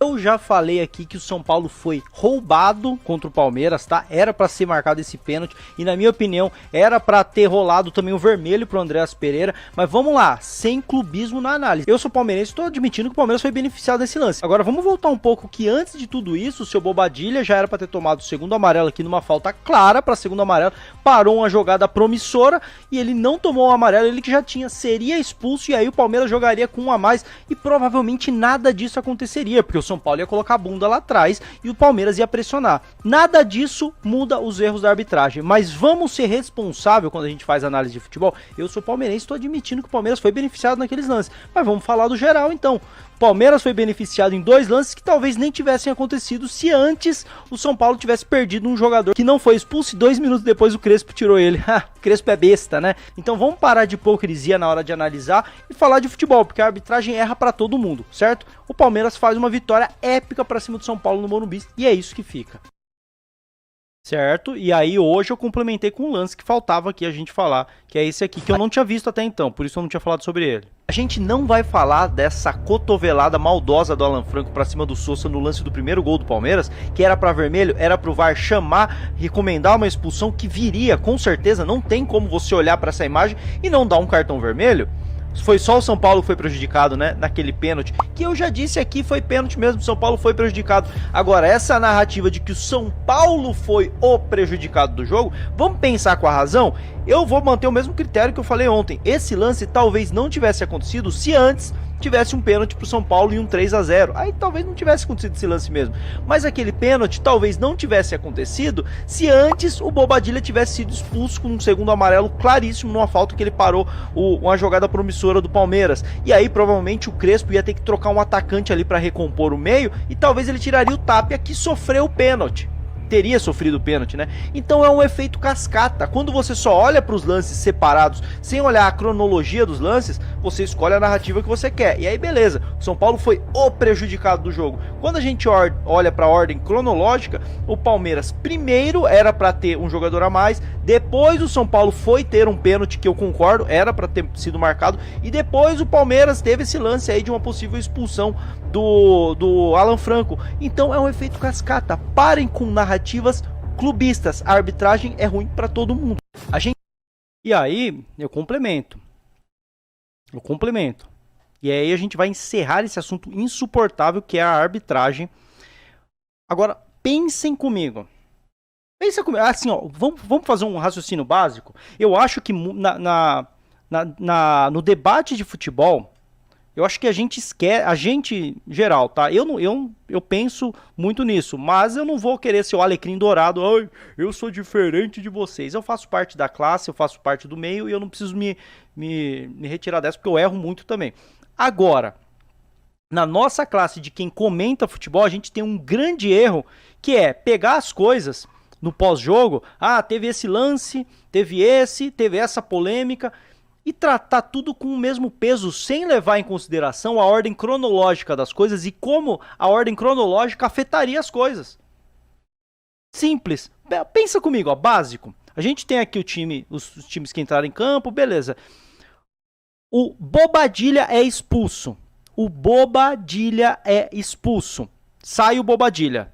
Eu já falei aqui que o São Paulo foi roubado contra o Palmeiras, tá? Era pra ser marcado esse pênalti e, na minha opinião, era pra ter rolado também o vermelho pro Andreas Pereira. Mas vamos lá, sem clubismo na análise. Eu sou palmeirense e tô admitindo que o Palmeiras foi beneficiado desse lance. Agora vamos voltar um pouco que antes de tudo isso, o seu Bobadilla já era pra ter tomado o segundo amarelo aqui numa falta clara pra segundo amarelo. Parou uma jogada promissora e ele não tomou o amarelo, ele que já tinha, seria expulso e aí o Palmeiras jogaria com um a mais e provavelmente nada disso aconteceria, porque o São Paulo ia colocar a bunda lá atrás e o Palmeiras ia pressionar. Nada disso muda os erros da arbitragem, mas vamos ser responsáveis quando a gente faz análise de futebol. Eu sou palmeirense, estou admitindo que o Palmeiras foi beneficiado naqueles lances, mas vamos falar do geral então. O Palmeiras foi beneficiado em dois lances que talvez nem tivessem acontecido se antes o São Paulo tivesse perdido um jogador que não foi expulso e 2 minutos depois o Crespo tirou ele. O Crespo é besta, né? Então vamos parar de hipocrisia na hora de analisar e falar de futebol, porque a arbitragem erra pra todo mundo, certo? O Palmeiras faz uma vitória épica pra cima do São Paulo no Morumbi e é isso que fica. Certo? E aí hoje eu complementei com um lance que faltava aqui a gente falar, que é esse aqui, que eu não tinha visto até então, por isso eu não tinha falado sobre ele. A gente não vai falar dessa cotovelada maldosa do Alan Franco pra cima do Sousa no lance do primeiro gol do Palmeiras, que era pra vermelho, era pro VAR chamar, recomendar uma expulsão que viria, com certeza, não tem como você olhar pra essa imagem e não dar um cartão vermelho. Foi só o São Paulo que foi prejudicado, né, naquele pênalti, que eu já disse aqui, foi pênalti mesmo, o São Paulo foi prejudicado. Agora, essa narrativa de que o São Paulo foi o prejudicado do jogo, vamos pensar com a razão? Eu vou manter o mesmo critério que eu falei ontem. Esse lance talvez não tivesse acontecido se antes tivesse um pênalti pro São Paulo e um 3-0. Aí talvez não tivesse acontecido esse lance mesmo. Mas aquele pênalti talvez não tivesse acontecido se antes o Bobadilla tivesse sido expulso com um segundo amarelo claríssimo numa falta que ele parou uma jogada promissora do Palmeiras. E aí provavelmente o Crespo ia ter que trocar um atacante ali para recompor o meio e talvez ele tiraria o Tapia que sofreu o pênalti. Teria sofrido o pênalti, né? Então é um efeito cascata. Quando você só olha para os lances separados, sem olhar a cronologia dos lances, você escolhe a narrativa que você quer. E aí beleza, o São Paulo foi o prejudicado do jogo. Quando a gente olha para a ordem cronológica, o Palmeiras primeiro era para ter um jogador a mais, depois o São Paulo foi ter um pênalti que eu concordo, era para ter sido marcado, e depois o Palmeiras teve esse lance aí de uma possível expulsão do Alan Franco. Então é um efeito cascata. Parem com narrativas clubistas. A arbitragem é ruim para todo mundo. E aí eu complemento. E aí a gente vai encerrar esse assunto insuportável que é a arbitragem. Agora pensem comigo. Assim, ó, vamos fazer um raciocínio básico. Eu acho que no debate de futebol, eu acho que a gente esquece, a gente geral, tá? Eu penso muito nisso, mas eu não vou querer ser o alecrim dourado. Ai, eu sou diferente de vocês. Eu faço parte da classe, eu faço parte do meio e eu não preciso me retirar dessa porque eu erro muito também. Agora, na nossa classe de quem comenta futebol, a gente tem um grande erro que é pegar as coisas no pós-jogo. Ah, teve esse lance, teve essa polêmica, e tratar tudo com o mesmo peso, sem levar em consideração a ordem cronológica das coisas e como a ordem cronológica afetaria as coisas. Simples. Pensa comigo, ó, básico. A gente tem aqui os times que entraram em campo, beleza. O Bobadilla é expulso. Sai o Bobadilla.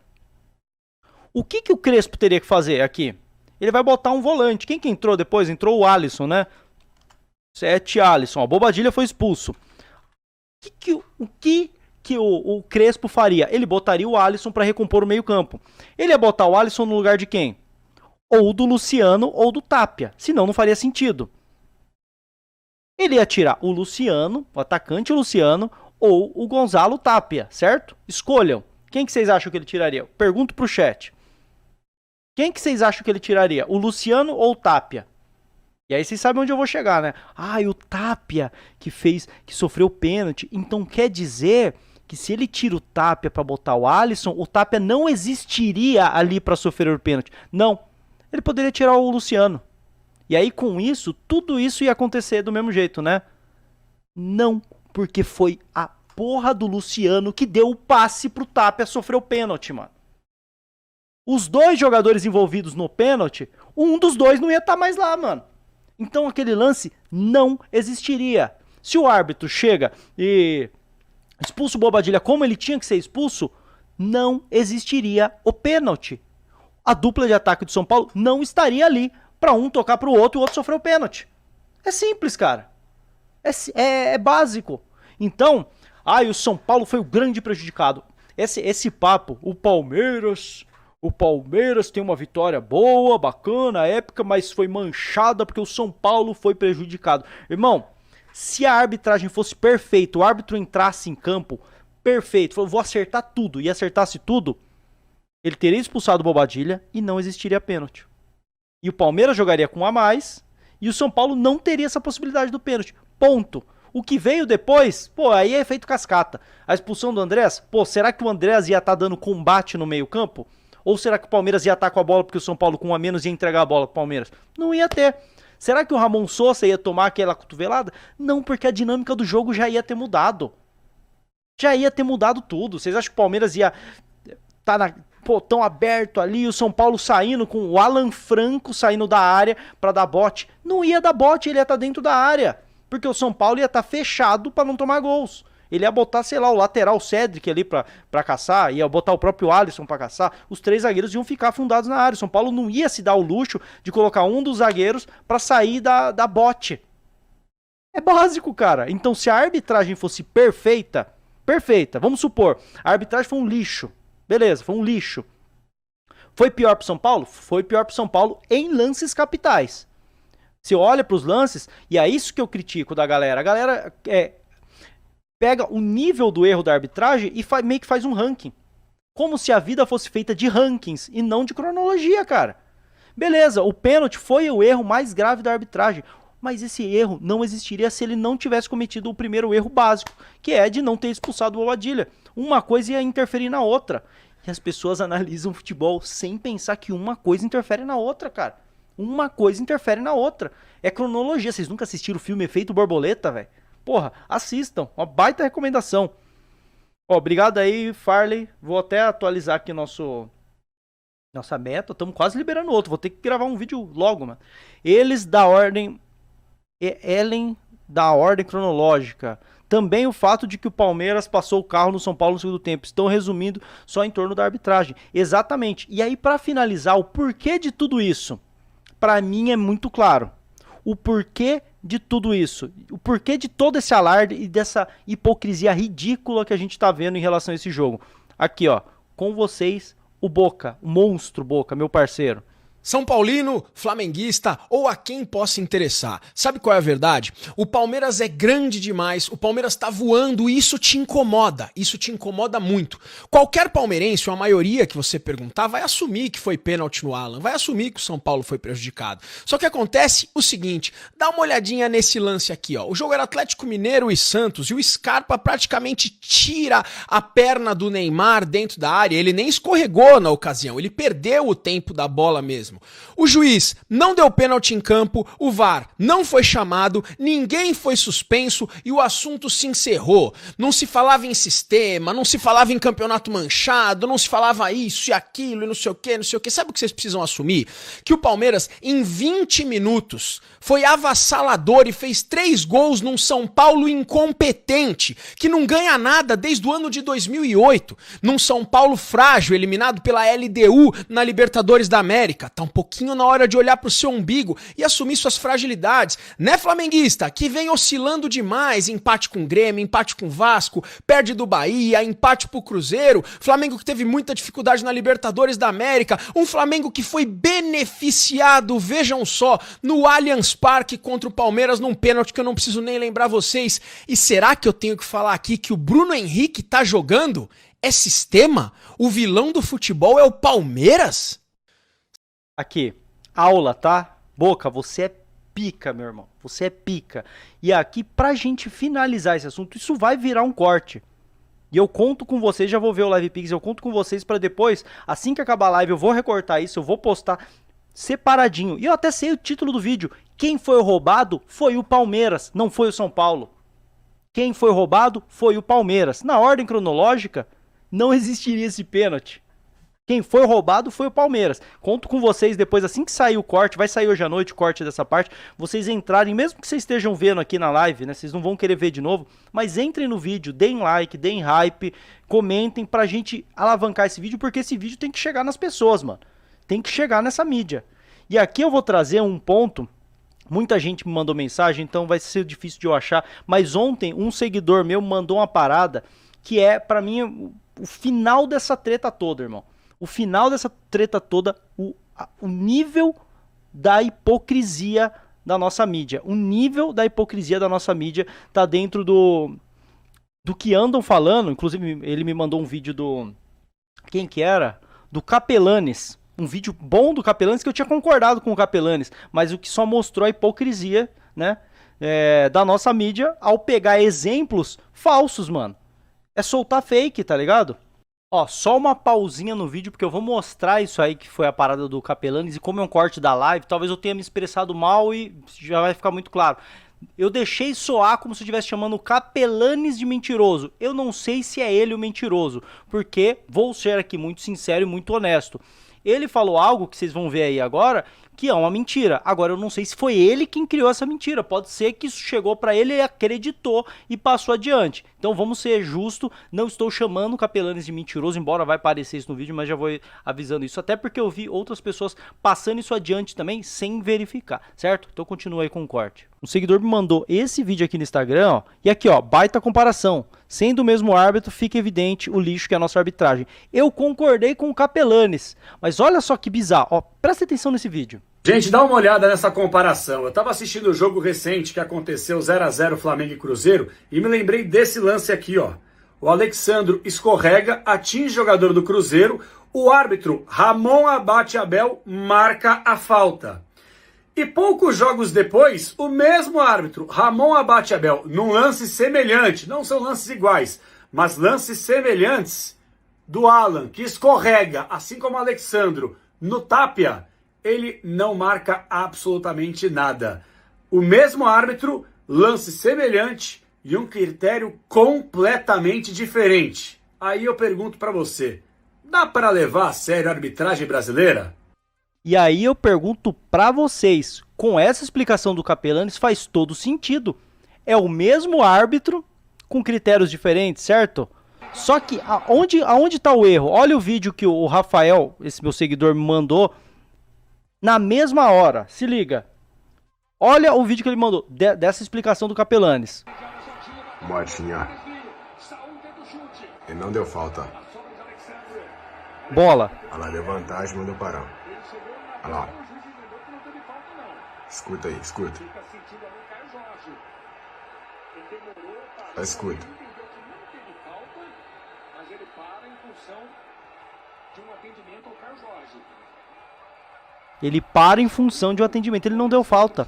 O que o Crespo teria que fazer aqui? Ele vai botar um volante. Quem que entrou depois? Entrou o Alisson, né? 7 Alisson, a Bobadilla foi expulso. O que o Crespo faria? Ele botaria o Alisson para recompor o meio campo. Ele ia botar o Alisson no lugar de quem? Ou do Luciano ou do Tapia. Senão não faria sentido. Ele ia tirar o Luciano, o atacante Luciano, ou o Gonzalo Tapia, certo? Escolham. Quem que vocês acham que ele tiraria? Pergunto pro chat. Quem que vocês acham que ele tiraria? O Luciano ou o Tapia? E aí vocês sabem onde eu vou chegar, né? Ah, e o Tapia que sofreu pênalti. Então quer dizer que se ele tira o Tapia para botar o Alisson, o Tapia não existiria ali para sofrer o pênalti. Não. Ele poderia tirar o Luciano. E aí com isso, tudo isso ia acontecer do mesmo jeito, né? Não, porque foi a porra do Luciano que deu o passe pro Tapia sofrer o pênalti, mano. Os dois jogadores envolvidos no pênalti, um dos dois não ia estar mais lá, mano. Então aquele lance não existiria. Se o árbitro chega e expulso o Bobadilha como ele tinha que ser expulso, não existiria o pênalti. A dupla de ataque do São Paulo não estaria ali para um tocar para o outro e o outro sofrer o pênalti. É simples, cara. É básico. Então, o São Paulo foi o grande prejudicado. Esse papo, o Palmeiras tem uma vitória boa, bacana, épica, mas foi manchada porque o São Paulo foi prejudicado. Irmão, se a arbitragem fosse perfeita, o árbitro entrasse em campo perfeito, falou, vou acertar tudo, e acertasse tudo, ele teria expulsado o Bobadilha e não existiria pênalti. E o Palmeiras jogaria com um a mais e o São Paulo não teria essa possibilidade do pênalti. Ponto. O que veio depois, aí é efeito cascata. A expulsão do Andrés, será que o Andrés ia estar dando combate no meio-campo? Ou será que o Palmeiras ia estar com a bola porque o São Paulo com um a menos ia entregar a bola pro Palmeiras? Não ia ter. Será que o Ramon Sosa ia tomar aquela cotovelada? Não, porque a dinâmica do jogo já ia ter mudado. Já ia ter mudado tudo. Vocês acham que o Palmeiras ia estar tão aberto ali, o São Paulo saindo com o Alan Franco saindo da área pra dar bote? Não ia dar bote, ele ia estar dentro da área. Porque o São Paulo ia estar fechado pra não tomar gols. Ele ia botar, sei lá, o lateral Cedric ali pra caçar, ia botar o próprio Alisson pra caçar. Os 3 zagueiros iam ficar afundados na área. O São Paulo não ia se dar o luxo de colocar um dos zagueiros pra sair da bote. É básico, cara. Então, se a arbitragem fosse perfeita, vamos supor, a arbitragem foi um lixo. Beleza, foi um lixo. Foi pior pro São Paulo? Foi pior pro São Paulo em lances capitais. Você olha pros lances, e é isso que eu critico da galera. A galera pega o nível do erro da arbitragem e meio que faz um ranking. Como se a vida fosse feita de rankings e não de cronologia, cara. Beleza, o pênalti foi o erro mais grave da arbitragem. Mas esse erro não existiria se ele não tivesse cometido o primeiro erro básico, que é de não ter expulsado o Bobadilha. Uma coisa ia interferir na outra. E as pessoas analisam futebol sem pensar que uma coisa interfere na outra, cara. Uma coisa interfere na outra. É cronologia. Vocês nunca assistiram o filme Efeito Borboleta, velho? Porra, assistam. Uma baita recomendação. Obrigado aí, Farley. Vou até atualizar aqui nossa meta. Estamos quase liberando outro. Vou ter que gravar um vídeo logo, mano. Ellen da ordem cronológica. Também o fato de que o Palmeiras passou o carro no São Paulo no segundo tempo. Estão resumindo só em torno da arbitragem. Exatamente. E aí, para finalizar, o porquê de tudo isso? Para mim é muito claro. O porquê de tudo isso. O porquê de todo esse alarde e dessa hipocrisia ridícula que a gente tá vendo em relação a esse jogo. Aqui, ó. Com vocês, o Boca. O monstro Boca, meu parceiro. São Paulino, flamenguista ou a quem possa interessar. Sabe qual é a verdade? O Palmeiras é grande demais, o Palmeiras tá voando e isso te incomoda muito. Qualquer palmeirense, ou a maioria que você perguntar, vai assumir que foi pênalti no Alan, vai assumir que o São Paulo foi prejudicado. Só que acontece o seguinte, dá uma olhadinha nesse lance aqui, ó. O jogo era Atlético Mineiro e Santos e o Scarpa praticamente tira a perna do Neymar dentro da área, ele nem escorregou na ocasião, ele perdeu o tempo da bola mesmo. O juiz não deu pênalti em campo, o VAR não foi chamado, ninguém foi suspenso e o assunto se encerrou. Não se falava em sistema, não se falava em campeonato manchado, não se falava isso e aquilo e não sei o que, não sei o que. Sabe o que vocês precisam assumir? Que o Palmeiras, em 20 minutos, foi avassalador e fez 3 gols num São Paulo incompetente, que não ganha nada desde o ano de 2008, num São Paulo frágil, eliminado pela LDU na Libertadores da América. Tá um pouquinho na hora de olhar pro seu umbigo e assumir suas fragilidades, né, flamenguista? Que vem oscilando demais, empate com o Grêmio, empate com o Vasco, perde do Bahia, empate pro Cruzeiro, Flamengo que teve muita dificuldade na Libertadores da América, um Flamengo que foi beneficiado, vejam só, no Allianz Parque contra o Palmeiras num pênalti que eu não preciso nem lembrar vocês. E será que eu tenho que falar aqui que o Bruno Henrique tá jogando? É sistema? O vilão do futebol é o Palmeiras? Aqui, aula, tá? Boca, você é pica, meu irmão. Você é pica. E aqui, pra gente finalizar esse assunto, isso vai virar um corte. E eu conto com vocês, já vou ver o Live Pix, eu conto com vocês pra depois, assim que acabar a live, eu vou recortar isso, eu vou postar separadinho. E eu até sei o título do vídeo. Quem foi roubado foi o Palmeiras, não foi o São Paulo. Quem foi roubado foi o Palmeiras. Na ordem cronológica, não existiria esse pênalti. Quem foi roubado foi o Palmeiras. Conto com vocês depois, assim que sair o corte, vai sair hoje à noite o corte dessa parte, vocês entrarem, mesmo que vocês estejam vendo aqui na live, né? Vocês não vão querer ver de novo, mas entrem no vídeo, deem like, deem hype, comentem pra gente alavancar esse vídeo, porque esse vídeo tem que chegar nas pessoas, mano. Tem que chegar nessa mídia. E aqui eu vou trazer um ponto. Muita gente me mandou mensagem, então vai ser difícil de eu achar. Mas ontem um seguidor meu mandou uma parada que é, pra mim, o final dessa treta toda, irmão. O final dessa treta toda, o nível da hipocrisia da nossa mídia. O nível da hipocrisia da nossa mídia tá dentro do que andam falando. Inclusive, ele me mandou um vídeo do... Quem que era? Do Capelanes. Um vídeo bom do Capelanes, que eu tinha concordado com o Capelanes, mas o que só mostrou a hipocrisia, né, da nossa mídia ao pegar exemplos falsos, mano. É soltar fake, tá ligado? Ó, só uma pausinha no vídeo, porque eu vou mostrar isso aí que foi a parada do Capelanes, e como é um corte da live, talvez eu tenha me expressado mal e já vai ficar muito claro. Eu deixei soar como se eu estivesse chamando o Capelanes de mentiroso. Eu não sei se é ele o mentiroso, porque vou ser aqui muito sincero e muito honesto. Ele falou algo que vocês vão ver aí agora, que é uma mentira. Agora eu não sei se foi ele quem criou essa mentira. Pode ser que isso chegou pra ele e acreditou e passou adiante. Então vamos ser justos, não estou chamando o Capelanes de mentiroso, embora vai aparecer isso no vídeo, mas já vou avisando isso. Até porque eu vi outras pessoas passando isso adiante também, sem verificar, certo? Então continua aí com o corte. Um seguidor me mandou esse vídeo aqui no Instagram, ó, e aqui, ó, baita comparação. Sendo o mesmo árbitro, fica evidente o lixo que é a nossa arbitragem. Eu concordei com o Capelanes, mas olha só que bizarro, ó, presta atenção nesse vídeo. Gente, dá uma olhada nessa comparação. Eu estava assistindo o jogo recente que aconteceu 0-0 Flamengo e Cruzeiro e me lembrei desse lance aqui, ó. O Alexandro escorrega, atinge o jogador do Cruzeiro, o árbitro Ramon Abate Abel marca a falta. E poucos jogos depois, o mesmo árbitro Ramon Abate Abel, num lance semelhante, não são lances iguais, mas lances semelhantes, do Alan, que escorrega, assim como o Alexandro, no Tapia, ele não marca absolutamente nada. O mesmo árbitro, lance semelhante e um critério completamente diferente. Aí eu pergunto pra você, dá para levar a sério a arbitragem brasileira? E aí eu pergunto pra vocês, com essa explicação do Capelanes faz todo sentido. É o mesmo árbitro com critérios diferentes, certo? Só que aonde tá o erro? Olha o vídeo que o Rafael, esse meu seguidor, me mandou na mesma hora. Se liga. Olha o vídeo que ele mandou dessa explicação do Capelanes. Motinha. E não deu falta. Bola. Olha lá, deu vantagem, mandou parar. Olha lá. Escuta aí, escuta. Escuta. Ele para em função de um atendimento. Ele não deu falta.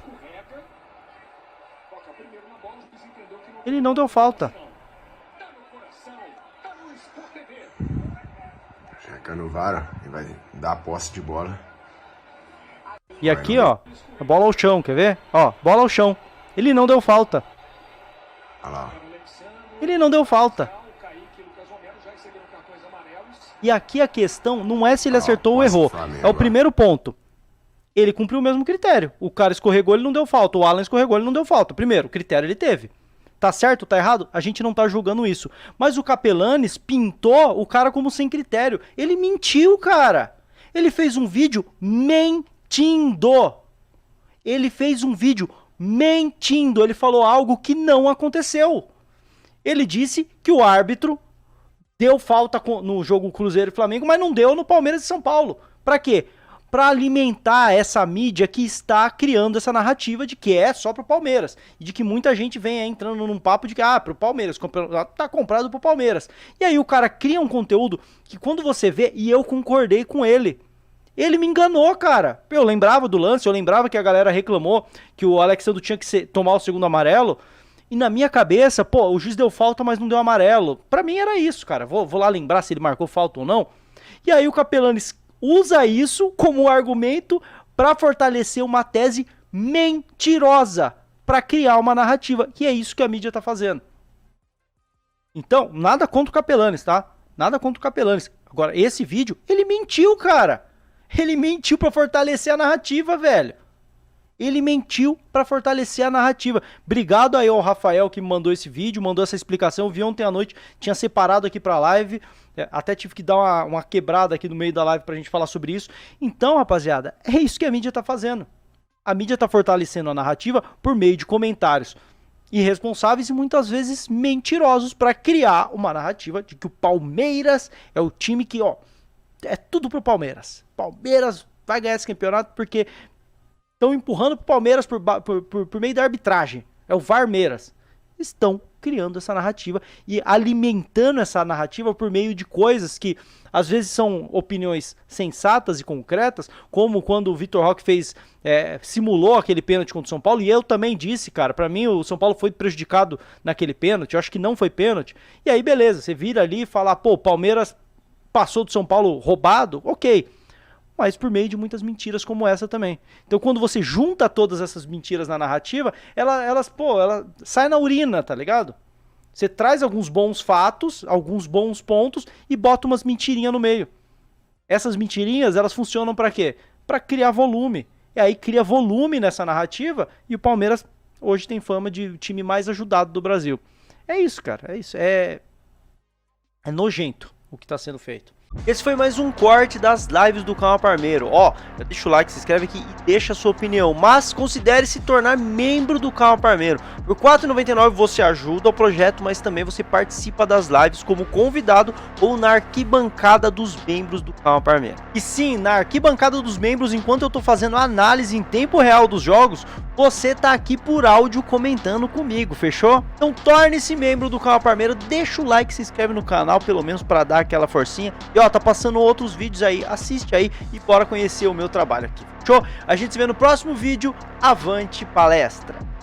Ele não deu falta. Checa no VAR e vai dar a posse de bola. E aqui, ó, a bola ao chão, quer ver? Ó, bola ao chão. Ele não deu falta. Olha lá. Ele não deu falta. E aqui a questão não é se ele acertou ou errou. É o primeiro ponto. Ele cumpriu o mesmo critério. O cara escorregou, ele não deu falta. O Alan escorregou, ele não deu falta. Primeiro, o critério ele teve. Tá certo, tá errado? A gente não tá julgando isso. Mas o Capelanes pintou o cara como sem critério. Ele mentiu, cara. Ele fez um vídeo mentindo. Ele fez um vídeo mentindo. Ele falou algo que não aconteceu. Ele disse que o árbitro deu falta no jogo Cruzeiro e Flamengo, mas não deu no Palmeiras e São Paulo. Pra quê? Pra alimentar essa mídia que está criando essa narrativa de que é só pro Palmeiras. E de que muita gente vem entrando num papo de que, pro Palmeiras, tá comprado pro Palmeiras. E aí o cara cria um conteúdo que quando você vê, e eu concordei com ele, ele me enganou, cara. Eu lembrava do lance, eu lembrava que a galera reclamou que o Alexandre tinha que tomar o segundo amarelo. E na minha cabeça, o juiz deu falta, mas não deu amarelo. Pra mim era isso, cara. Vou lá lembrar se ele marcou falta ou não. E aí o Capelanes usa isso como argumento pra fortalecer uma tese mentirosa, pra criar uma narrativa. E é isso que a mídia tá fazendo. Então, nada contra o Capelanes, tá? Nada contra o Capelanes. Agora, esse vídeo, ele mentiu, cara. Ele mentiu pra fortalecer a narrativa, velho. Ele mentiu pra fortalecer a narrativa. Obrigado aí ao Rafael que me mandou esse vídeo, mandou essa explicação. Eu vi ontem à noite, tinha separado aqui pra live. Até tive que dar uma quebrada aqui no meio da live pra gente falar sobre isso. Então, rapaziada, é isso que a mídia tá fazendo. A mídia tá fortalecendo a narrativa por meio de comentários irresponsáveis e muitas vezes mentirosos pra criar uma narrativa de que o Palmeiras é o time que, ó, é tudo pro Palmeiras. Palmeiras vai ganhar esse campeonato porque estão empurrando pro Palmeiras por meio da arbitragem. É o Varmeiras. Estão criando essa narrativa e alimentando essa narrativa por meio de coisas que às vezes são opiniões sensatas e concretas, como quando o Vitor Roque simulou aquele pênalti contra o São Paulo, e eu também disse, cara, pra mim o São Paulo foi prejudicado naquele pênalti, eu acho que não foi pênalti, e aí beleza, você vira ali e fala, pô, o Palmeiras passou do São Paulo roubado, ok, mas por meio de muitas mentiras como essa também. Então quando você junta todas essas mentiras na narrativa, ela sai na urina, tá ligado? Você traz alguns bons fatos, alguns bons pontos e bota umas mentirinhas no meio. Essas mentirinhas, elas funcionam pra quê? Pra criar volume. E aí cria volume nessa narrativa e o Palmeiras hoje tem fama de time mais ajudado do Brasil. É isso, cara, é isso. É nojento o que tá sendo feito. Esse foi mais um corte das lives do canal Parmeiro. Ó, deixa o like, se inscreve aqui e deixa a sua opinião. Mas considere se tornar membro do canal Parmeiro. Por R$ 4,99 você ajuda o projeto, mas também você participa das lives como convidado ou na arquibancada dos membros do canal Parmeiro. E sim, na arquibancada dos membros, enquanto eu tô fazendo análise em tempo real dos jogos, você tá aqui por áudio comentando comigo, fechou? Então torne-se membro do canal Parmeiro, deixa o like, se inscreve no canal, pelo menos para dar aquela forcinha. E ó, tá passando outros vídeos aí, assiste aí e bora conhecer o meu trabalho aqui, fechou? A gente se vê no próximo vídeo, avante palestra!